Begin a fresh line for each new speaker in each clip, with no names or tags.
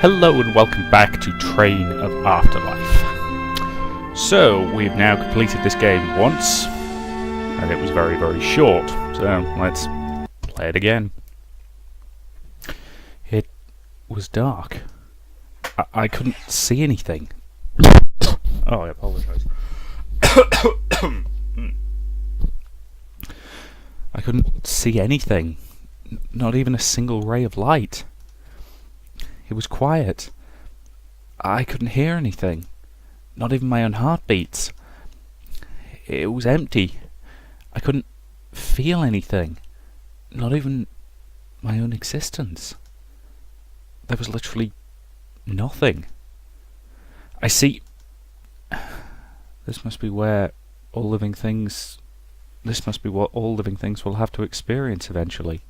Hello and welcome back to Train of Afterlife. So, we've now completed this game once, and it was very, very short, so let's play it again. It was dark. I couldn't see anything. Oh, I apologise. I couldn't see anything. Not even a single ray of light. It was quiet. I couldn't hear anything. Not even my own heartbeats. It was empty. I couldn't feel anything. Not even my own existence. There was literally nothing. I see. This must be where all living things... This must be what all living things will have to experience eventually.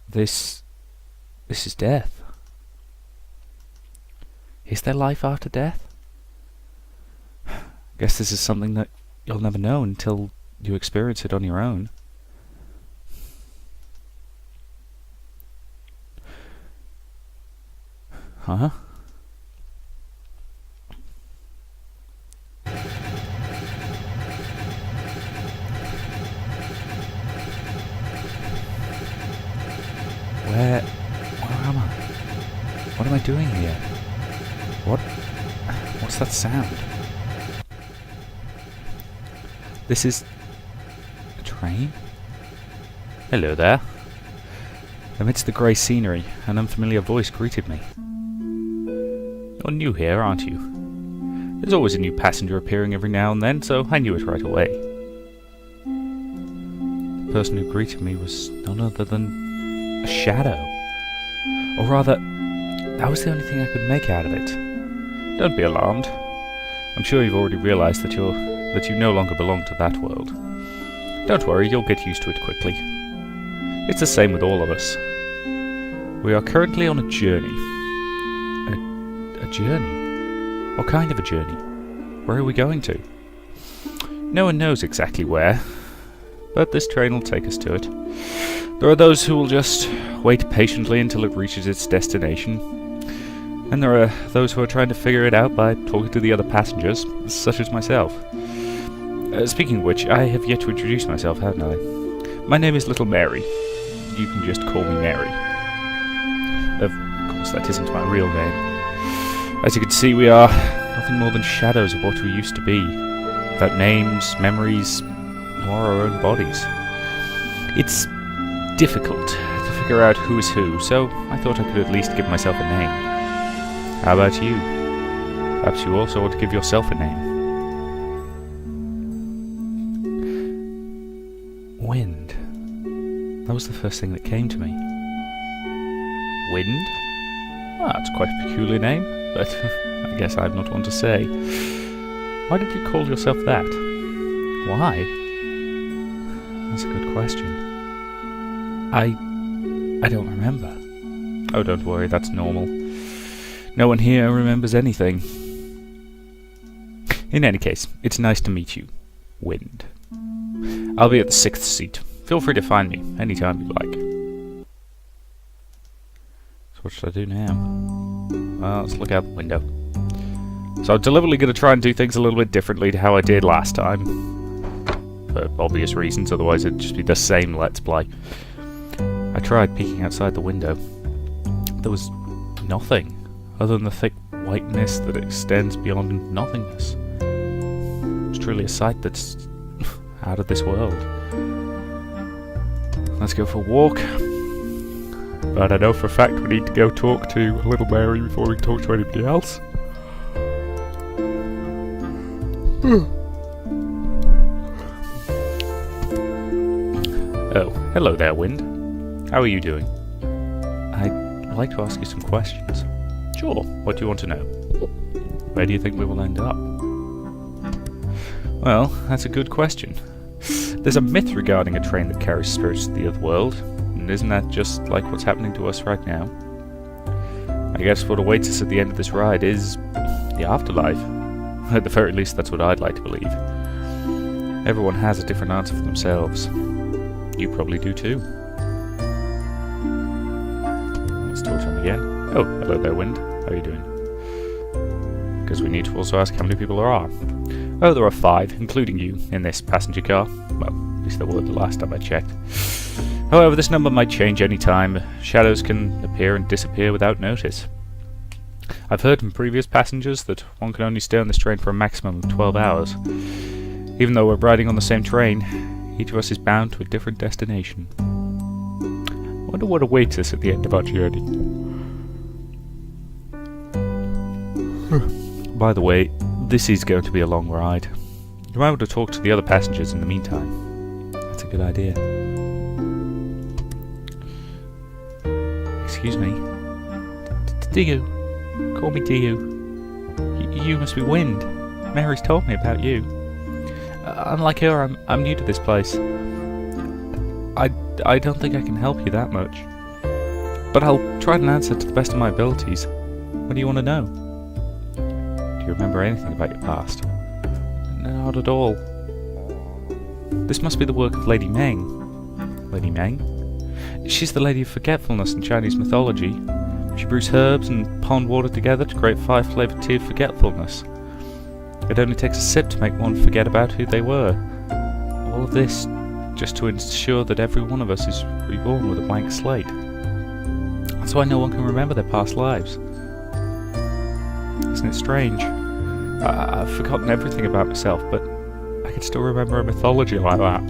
This is death. Is there life after death? Guess this is something that you'll never know until you experience it on your own. Huh? Where am I? What am I doing here? What's that sound? This is a train? Hello there. Amidst the grey scenery, an unfamiliar voice greeted me. You're new here, aren't you? There's always a new passenger appearing every now and then, so I knew it right away. The person who greeted me was none other than a shadow. Or rather, that was the only thing I could make out of it. Don't be alarmed. I'm sure you've already realised that you no longer belong to that world. Don't worry, you'll get used to it quickly. It's the same with all of us. We are currently on a journey. A journey? What kind of a journey? Where are we going to? No one knows exactly where, but this train will take us to it. There are those who will just wait patiently until it reaches its destination, and there are those who are trying to figure it out by talking to the other passengers, such as myself. Speaking of which, I have yet to introduce myself, haven't I? My name is Little Mary. You can just call me Mary. Of course, that isn't my real name. As you can see, we are nothing more than shadows of what we used to be, without names, memories, or our own bodies. It's difficult to figure out who is who, so I thought I could at least give myself a name. How about you? Perhaps you also want to give yourself a name. Wind. That was the first thing that came to me. Wind? Ah, it's quite a peculiar name, but I guess I'm not one to say. Why did you call yourself that? Why? That's a good question. I don't remember. Oh, don't worry, that's normal. No one here remembers anything. In any case, it's nice to meet you, Wind. I'll be at the 6th seat. Feel free to find me anytime you like. So what should I do now? Well, let's look out the window. So I'm deliberately going to try and do things a little bit differently to how I did last time. For obvious reasons, otherwise it'd just be the same Let's Play. I tried peeking outside the window. There was nothing other than the thick white mist that extends beyond nothingness. It's truly a sight that's out of this world. Let's go for a walk. But I know for a fact we need to go talk to Little Mary before we talk to anybody else. Oh, hello there, Wind. How are you doing? I'd like to ask you some questions. Sure, what do you want to know? Where do you think we will end up? Well, that's a good question. There's a myth regarding a train that carries spirits to the other world, and isn't that just like what's happening to us right now? I guess what awaits us at the end of this ride is the afterlife. At the very least, that's what I'd like to believe. Everyone has a different answer for themselves. You probably do too. Let's talk to him again. Oh, hello there, Wind. How are you doing? Because we need to also ask how many people there are. Oh, there are 5, including you, in this passenger car. Well, at least there were the last time I checked. However, this number might change any time. Shadows can appear and disappear without notice. I've heard from previous passengers that one can only stay on this train for a maximum of 12 hours. Even though we're riding on the same train, each of us is bound to a different destination. I wonder what awaits us at the end of our journey. By the way, this is going to be a long ride. You might want to talk to the other passengers in the meantime. That's a good idea. Excuse me. Do you? Call me Dio. You must be Wind. Mary's told me about you. Unlike her, I'm new to this place. I don't think I can help you that much. But I'll try and answer to the best of my abilities. What do you want to know? Do you remember anything about your past? Not at all. This must be the work of Lady Meng. Lady Meng? She's the Lady of Forgetfulness in Chinese mythology. She brews herbs and pond water together to create 5-flavoured tea of forgetfulness. It only takes a sip to make one forget about who they were. All of this just to ensure that every one of us is reborn with a blank slate. That's why no one can remember their past lives. Isn't it strange? I've forgotten everything about myself, but I can still remember a mythology like that.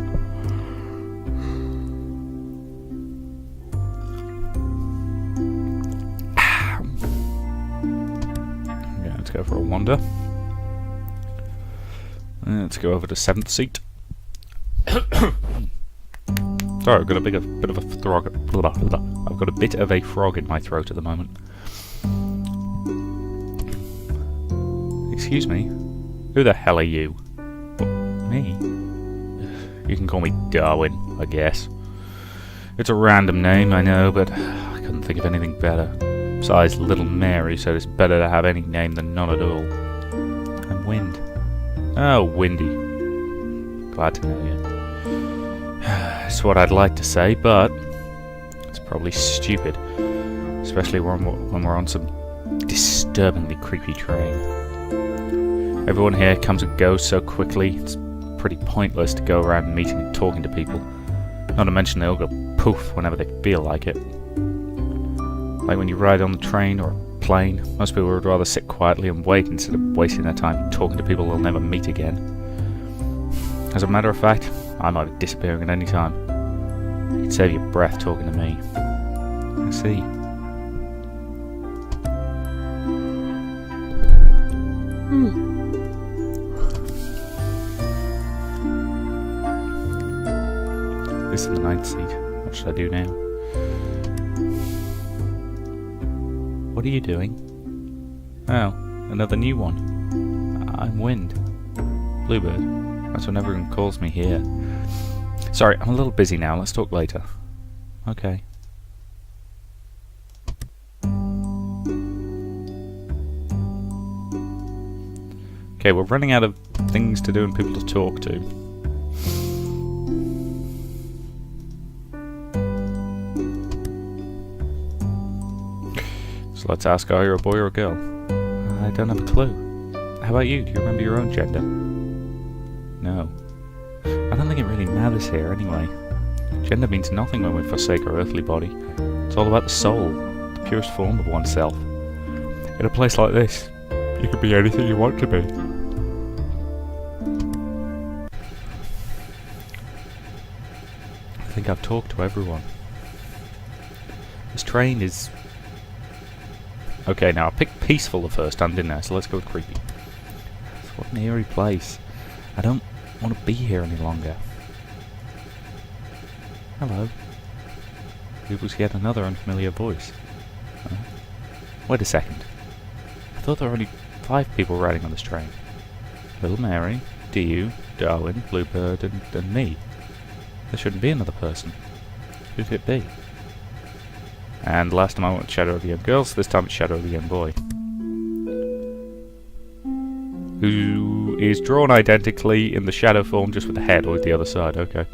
Yeah, let's go for a wander. Let's go over to 7th seat. Sorry, I've got a bit of a frog. I've got a bit of a frog in my throat at the moment. Excuse me? Who the hell are you? Me? You can call me Darwin, I guess. It's a random name, I know, but I couldn't think of anything better. Besides, Little Mary said it's better to have any name than none at all. I'm Wind. Oh, Windy. Glad to know you. It's what I'd like to say, but it's probably stupid. Especially when we're on some disturbingly creepy train. Everyone here comes and goes so quickly, it's pretty pointless to go around meeting and talking to people. Not to mention they all go poof whenever they feel like it. Like when you ride on the train or a plane, most people would rather sit quietly and wait instead of wasting their time talking to people they'll never meet again. As a matter of fact, I might be disappearing at any time. You can save your breath talking to me. I see. This is the 9th seat. What should I do now? What are you doing? Oh, another new one. I'm Wind. Bluebird. That's what everyone calls me here. Sorry, I'm a little busy now. Let's talk later. Okay. Okay, we're running out of things to do and people to talk to. So let's ask, are you a boy or a girl? I don't have a clue. How about you? Do you remember your own gender? No. I don't think it really matters here anyway. Gender means nothing when we forsake our earthly body. It's all about the soul, the purest form of oneself. In a place like this, you can be anything you want to be. I think I've talked to everyone. This train is... Okay, now I picked peaceful the first time, didn't I? So let's go with creepy. What an eerie place. I don't want to be here any longer. Hello. It was yet another unfamiliar voice. Wait a second. I thought there were only 5 people riding on this train. Little Mary, Dio, Darwin, Bluebird, and me. There shouldn't be another person. Who could it be? And last time I went with Shadow of the Young Girl, so this time it's Shadow of the Young Boy. Who is drawn identically in the shadow form, just with the head or the other side, okay.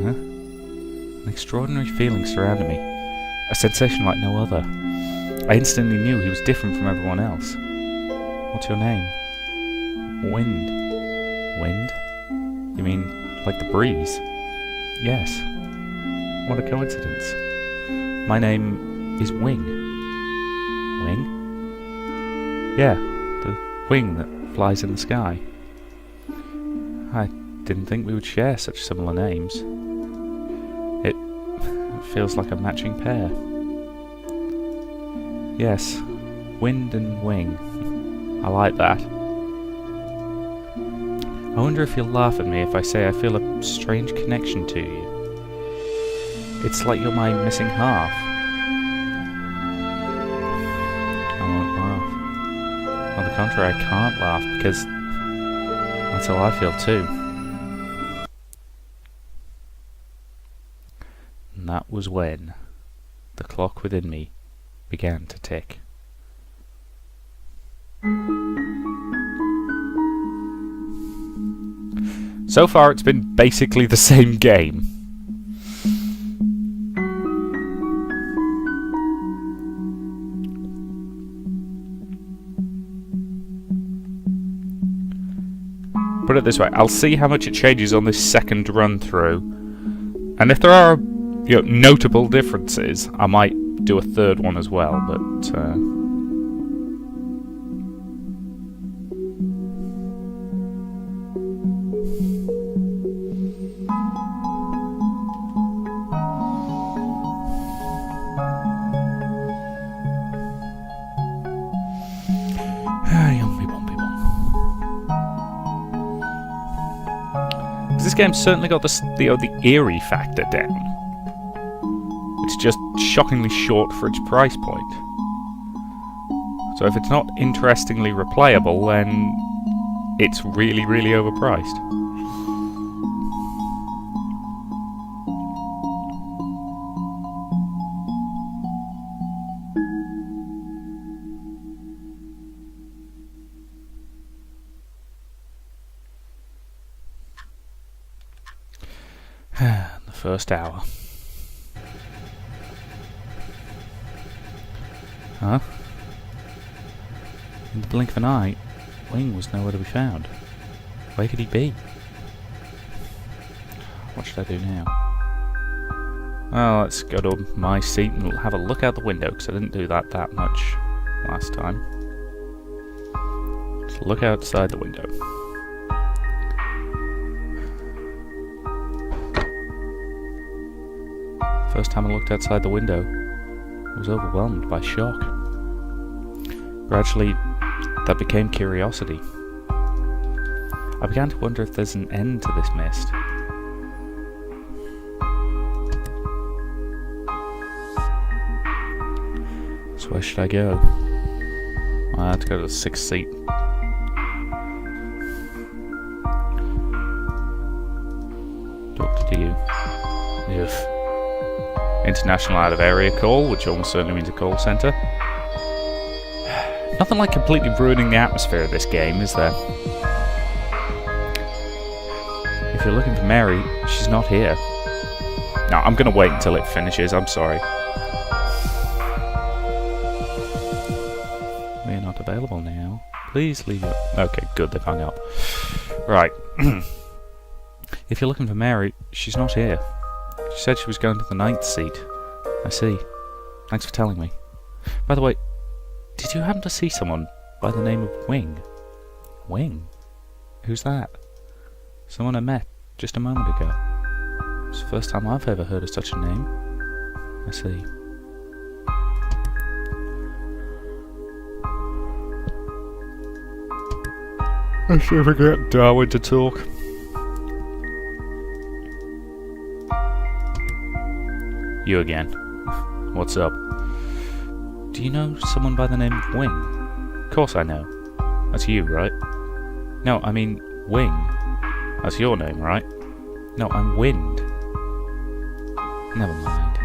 An extraordinary feeling surrounded me. A sensation like no other. I instantly knew he was different from everyone else. What's your name? Wind. Wind? You mean like the breeze? Yes. What a coincidence. My name is Wing. Wing? Yeah, the wing that flies in the sky. I didn't think we would share such similar names. It feels like a matching pair. Yes, Wind and Wing. I like that. I wonder if you'll laugh at me if I say I feel a strange connection to you. It's like you're my missing half. I won't laugh. On the contrary, I can't laugh because that's how I feel too. And that was when the clock within me began to tick. So far it's been basically the same game. Put it this way, I'll see how much it changes on this second run through. And if there are, notable differences, I might do a third one as well, but this game's certainly got the eerie factor down. It's just shockingly short for its price point. So if it's not interestingly replayable, then it's really, really overpriced. The first hour. Huh? In the blink of an eye, Wing was nowhere to be found. Where could he be? What should I do now? Well, let's go to my seat and have a look out the window, because I didn't do that much last time. Let's look outside the window. First time I looked outside the window, I was overwhelmed by shock. Gradually, that became curiosity. I began to wonder if there's an end to this mist. So where should I go? I had to go to the 6th seat. Talk to you. Yes. International out-of-area call, which almost certainly means a call centre. Nothing like completely ruining the atmosphere of this game, is there? If you're looking for Mary, she's not here. No, I'm going to wait until it finishes, I'm sorry. We're not available now. Please leave it. Okay, good, they've hung up. Right. If you're looking for Mary, she's not here. She said she was going to the 9th seat. I see. Thanks for telling me. By the way, did you happen to see someone by the name of Wing? Wing? Who's that? Someone I met just a moment ago. It's the first time I've ever heard of such a name. I see. I should forget Darwin to talk. You again. What's up? Do you know someone by the name of Wing? Of course I know. That's you, right? No, I mean Wing. That's your name, right? No, I'm Wind. Never mind.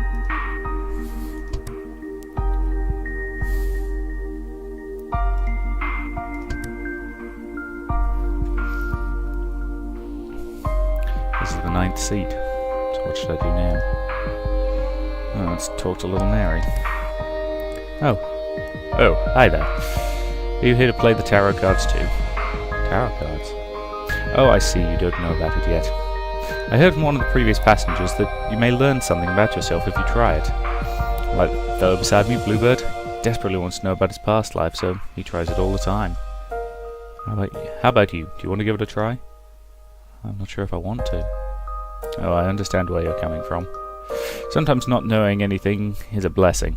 This is the 9th seat. So what should I do now? Let's talk to little Mary. Oh, hi there. Are you here to play the tarot cards too? Tarot cards? Oh, I see, you don't know about it yet. I heard from one of the previous passengers that you may learn something about yourself if you try it. Like the fellow beside me, Bluebird, desperately wants to know about his past life, so he tries it all the time. How about you? Do you want to give it a try? I'm not sure if I want to. Oh, I understand where you're coming from. Sometimes not knowing anything is a blessing.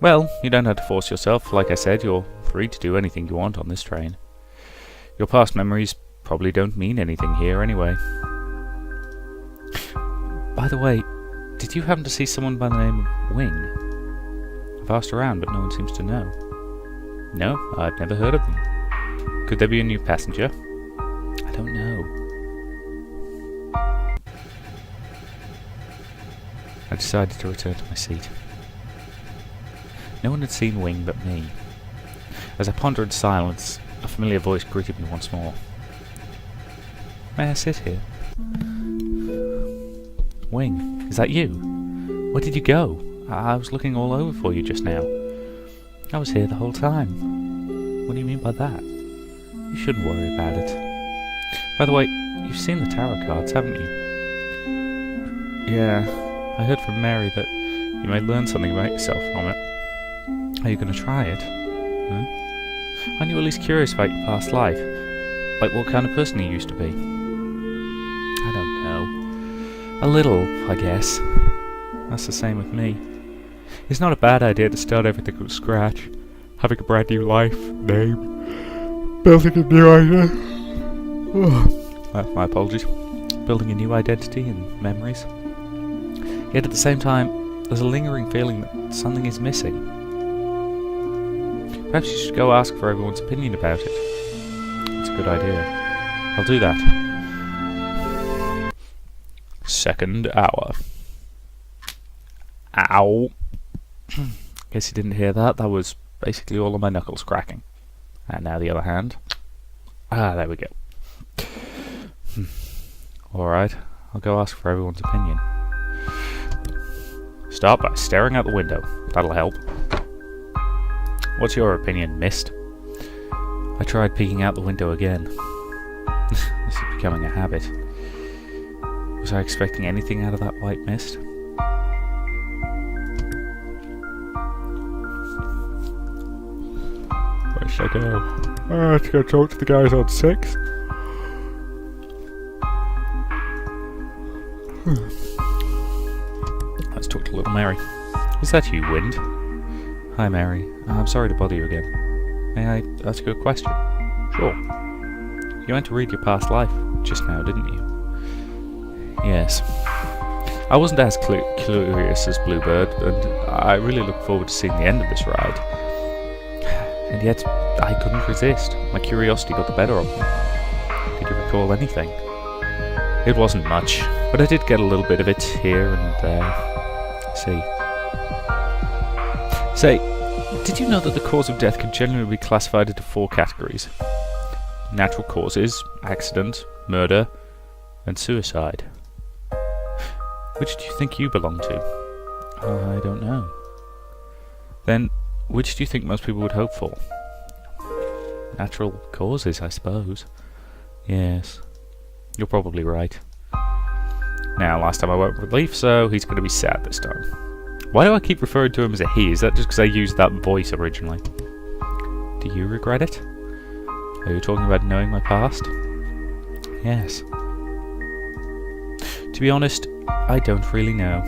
Well, you don't have to force yourself. Like I said, you're free to do anything you want on this train. Your past memories probably don't mean anything here anyway. By the way, did you happen to see someone by the name of Wing? I've asked around, but no one seems to know. No, I've never heard of them. Could there be a new passenger? I don't know. I decided to return to my seat. No one had seen Wing but me. As I pondered in silence, a familiar voice greeted me once more. May I sit here? Wing, is that you? Where did you go? I was looking all over for you just now. I was here the whole time. What do you mean by that? You shouldn't worry about it. By the way, you've seen the tarot cards, haven't you? Yeah, I heard from Mary that you may learn something about yourself from it. Are you going to try it? Huh? Aren't you at least curious about your past life? Like what kind of person you used to be? I don't know. A little, I guess. That's the same with me. It's not a bad idea to start everything from scratch. Having a brand new life, name, building a new idea. My apologies. Building a new identity and memories. Yet at the same time, there's a lingering feeling that something is missing. Perhaps you should go ask for everyone's opinion about it. It's a good idea. I'll do that. Second hour. Ow. Guess you didn't hear that. That was basically all of my knuckles cracking. And now the other hand. There we go. Alright, I'll go ask for everyone's opinion. Start by staring out the window. That'll help. What's your opinion, Mist? I tried peeking out the window again. This is becoming a habit. Was I expecting anything out of that white mist? Where should I go? I have to go talk to the guys on 6. Let's talk to little Mary. Is that you, Wind? Hi, Mary. I'm sorry to bother you again. May I ask you a question? Sure. You went to read your past life just now, didn't you? Yes. I wasn't as curious as Bluebird, and I really look forward to seeing the end of this ride. And yet, I couldn't resist. My curiosity got the better of me. Did you recall anything? It wasn't much, but I did get a little bit of it here and there. Say, did you know that the cause of death can generally be classified into 4 categories? Natural causes, accident, murder, and suicide. Which do you think you belong to? I don't know. Then, which do you think most people would hope for? Natural causes, I suppose. Yes, you're probably right. Now, last time I went with Leaf, so he's going to be sad this time. Why do I keep referring to him as a he? Is that just because I used that voice originally? Do you regret it? Are you talking about knowing my past? Yes. To be honest, I don't really know.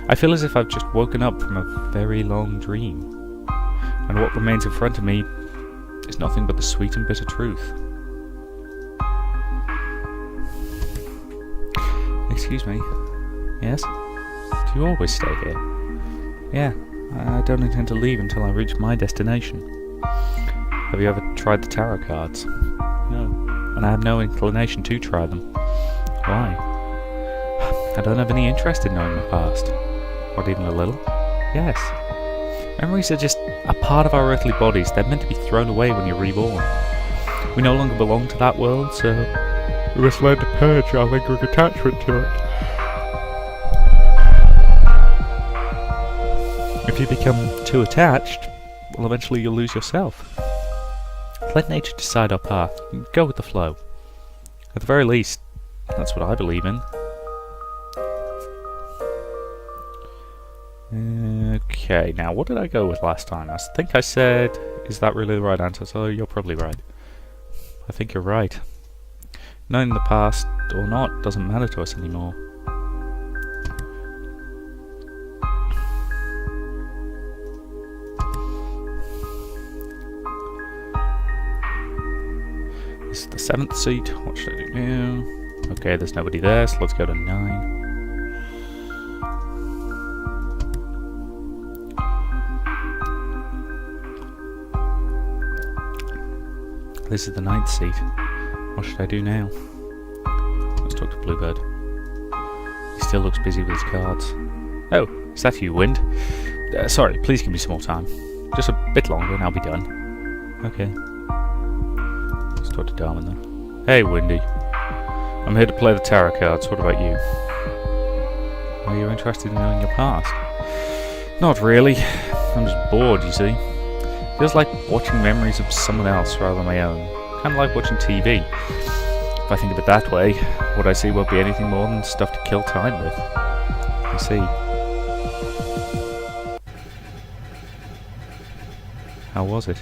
I feel as if I've just woken up from a very long dream, and what remains in front of me is nothing but the sweet and bitter truth. Excuse me. Yes? Do you always stay here? Yeah, I don't intend to leave until I reach my destination. Have you ever tried the tarot cards? No, and I have no inclination to try them. Why? I don't have any interest in knowing my past. Not even a little? Yes. Memories are just a part of our earthly bodies. They're meant to be thrown away when you're reborn. We no longer belong to that world, so we must learn to purge our lingering attachment to it. If you become too attached, well, eventually you'll lose yourself. Let nature decide our path. Go with the flow. At the very least, that's what I believe in. Okay, now what did I go with last time? I think I said, is that really the right answer? So you're probably right. I think you're right. Knowing the past or not doesn't matter to us anymore. This is the 7th seat. What should I do now? Okay, there's nobody there, so let's go to 9. This is the 9th seat. What should I do now? Let's talk to Bluebird. He still looks busy with his cards. Oh, is that you, Wind? Sorry, please give me some more time. Just a bit longer and I'll be done. Okay. Let's talk to Darwin then. Hey, Windy. I'm here to play the tarot cards. What about you? Are you interested in knowing your past? Not really. I'm just bored, you see. Feels like watching memories of someone else rather than my own. Kind of like watching TV. If I think of it that way, what I see won't be anything more than stuff to kill time with. I see. How was it?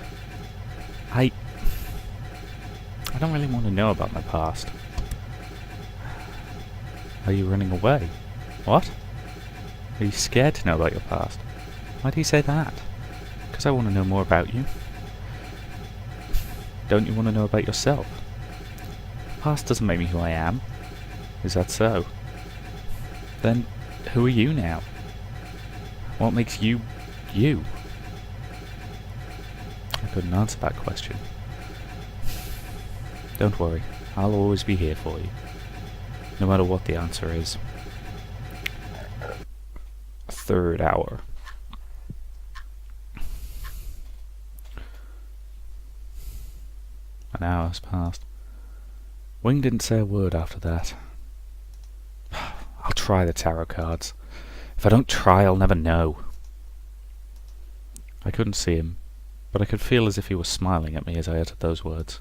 I don't really want to know about my past. Are you running away? What? Are you scared to know about your past? Why do you say that? Because I want to know more about you. Don't you want to know about yourself? The past doesn't make me who I am. Is that so? Then, who are you now? What makes you, you? I couldn't answer that question. Don't worry, I'll always be here for you. No matter what the answer is. 3rd hour. An hour has passed. Wing didn't say a word after that. I'll try the tarot cards. If I don't try, I'll never know. I couldn't see him, but I could feel as if he was smiling at me as I uttered those words.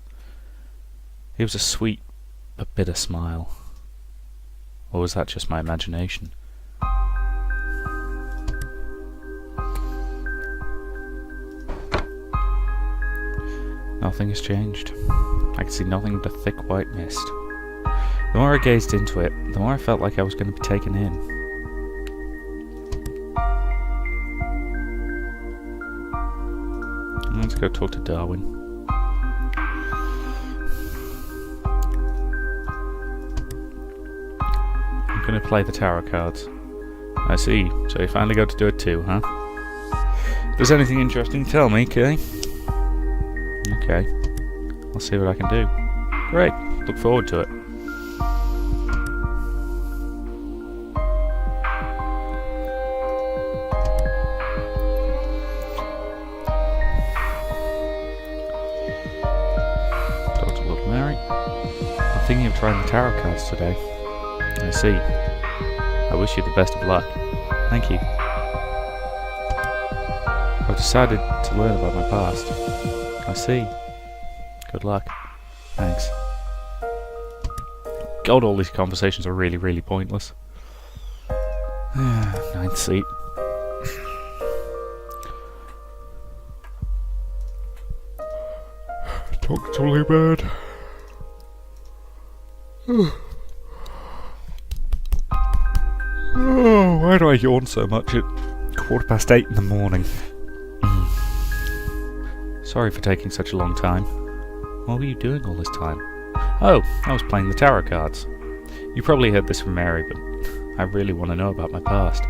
It was a sweet but bitter smile. Or was that just my imagination? Nothing has changed. I could see nothing but a thick white mist. The more I gazed into it, the more I felt like I was going to be taken in. Let's go talk to Darwin. I'm going to play the tarot cards. I see. So you finally got to do it too, huh? If there's anything interesting, tell me, okay? Okay. I'll see what I can do. Great. Look forward to it. Dr. Lord Mary. I'm thinking of trying the tarot cards today. I see. I wish you the best of luck. Thank you. I've decided to learn about my past. I see. Good luck. Thanks. God, all these conversations are really, really pointless. 9th seat. Talk to Bluebird. Oh, why do I yawn so much at 8:15 in the morning? Sorry for taking such a long time. What were you doing all this time? Oh, I was playing the tarot cards. You probably heard this from Mary, but I really want to know about my past.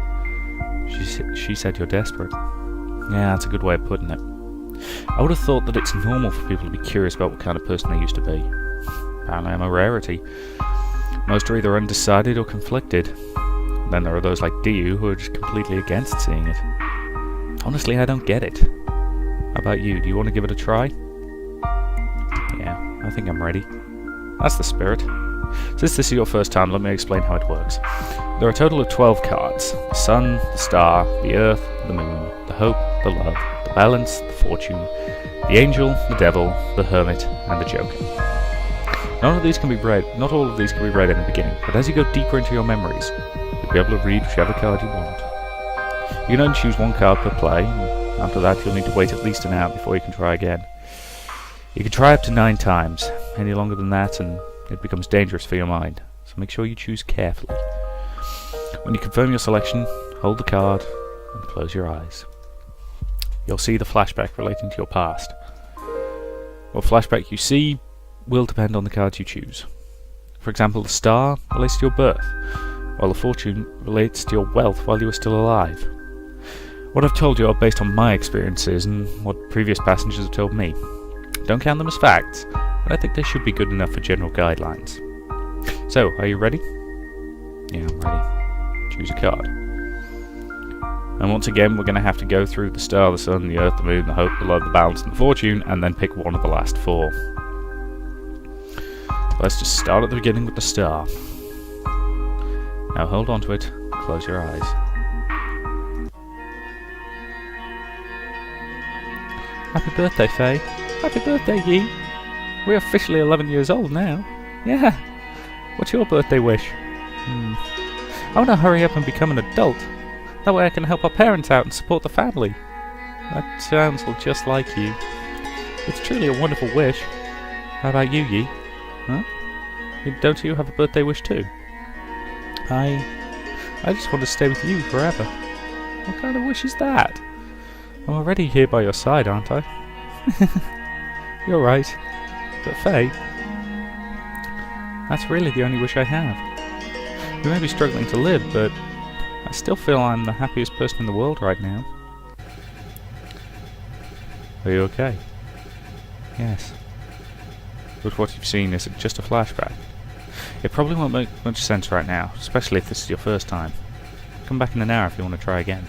She said you're desperate. Yeah, that's a good way of putting it. I would have thought that it's normal for people to be curious about what kind of person they used to be. Apparently I'm a rarity. Most are either undecided or conflicted. Then there are those like Dio who are just completely against seeing it. Honestly, I don't get it. How about you? Do you want to give it a try? Yeah, I think I'm ready. That's the spirit. Since this is your first time, let me explain how it works. There are a total of 12 cards. The sun, the star, the earth, the moon, the hope, the love, the balance, the fortune, the angel, the devil, the hermit, and the joker. Not all of these can be read in the beginning, but as you go deeper into your memories, you'll be able to read whichever card you want. You can only choose one card per play, and after that you'll need to wait at least an hour before you can try again. You can try up to 9 times. Any longer than that and it becomes dangerous for your mind, so make sure you choose carefully. When you confirm your selection, hold the card and close your eyes. You'll see the flashback relating to your past. What flashback you see will depend on the cards you choose. For example, the star relates to your birth, while the fortune relates to your wealth while you were still alive. What I've told you are based on my experiences and what previous passengers have told me. Don't count them as facts, but I think they should be good enough for general guidelines. So, are you ready? Yeah, I'm ready. Choose a card. And once again, we're going to have to go through the star, the sun, the earth, the moon, the hope, the love, the balance, and the fortune, and then pick one of the last 4. Let's just start at the beginning with the star. Now hold on to it, close your eyes. Happy birthday, Faye. Happy birthday, Yi. We're officially 11 years old now. Yeah. What's your birthday wish? I want to hurry up and become an adult. That way I can help our parents out and support the family. That sounds just like you. It's truly a wonderful wish. How about you, Yi? Huh? Don't you have a birthday wish too? I just want to stay with you forever. What kind of wish is that? I'm already here by your side, aren't I? You're right. But Faye, that's really the only wish I have. We may be struggling to live, but I still feel I'm the happiest person in the world right now. Are you okay? Yes. But what you've seen is just a flashback. It probably won't make much sense right now, especially if this is your first time. Come back in an hour if you want to try again.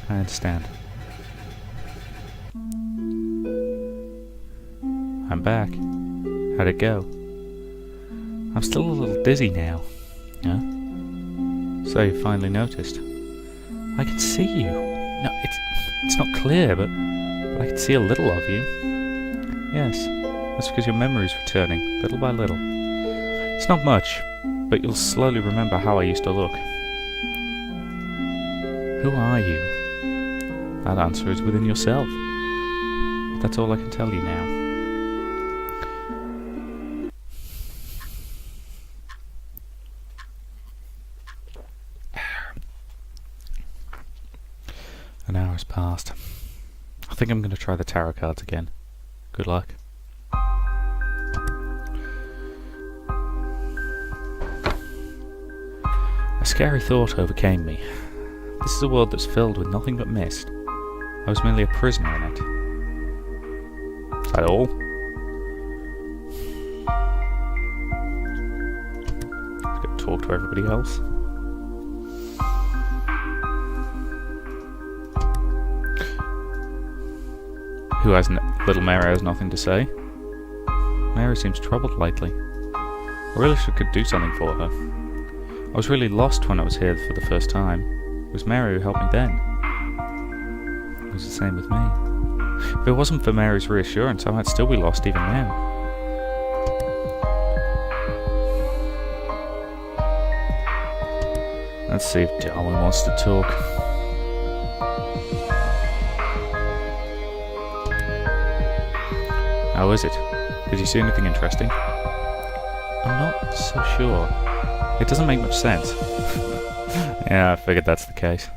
I understand. I'm back. How'd it go? I'm still a little dizzy now. Huh? So you finally noticed. I can see you. No, it's not clear, but I can see a little of you. Yes, that's because your memory's returning, little by little. It's not much, but you'll slowly remember how I used to look. Who are you? That answer is within yourself. But that's all I can tell you now. An hour has passed. I think I'm going to try the tarot cards again. Good luck. A scary thought overcame me. This is a world that's filled with nothing but mist. I was merely a prisoner in it. Is that all? Let's go talk to everybody else. Little Mary has nothing to say. Mary seems troubled lately. I really could do something for her. I was really lost when I was here for the first time. It was Mary who helped me then. It was the same with me. If it wasn't for Mary's reassurance, I might still be lost even now. Let's see if Darwin wants to talk. How is it? Did you see anything interesting? I'm not so sure. It doesn't make much sense. Yeah, I figured that's the case.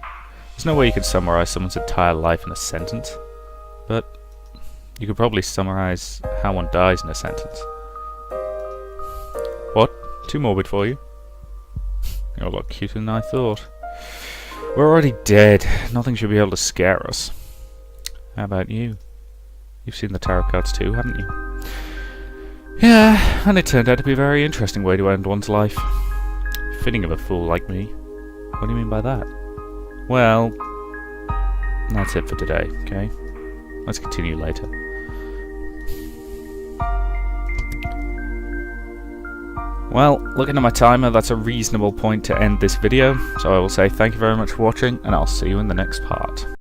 There's no way you could summarize someone's entire life in a sentence. But you could probably summarize how one dies in a sentence. What? Too morbid for you? You're a lot cuter than I thought. We're already dead. Nothing should be able to scare us. How about you? You've seen the tarot cards too, haven't you? Yeah, and it turned out to be a very interesting way to end one's life. Fitting of a fool like me. What do you mean by that? Well, that's it for today, okay? Let's continue later. Well, looking at my timer, that's a reasonable point to end this video, so I will say thank you very much for watching, and I'll see you in the next part.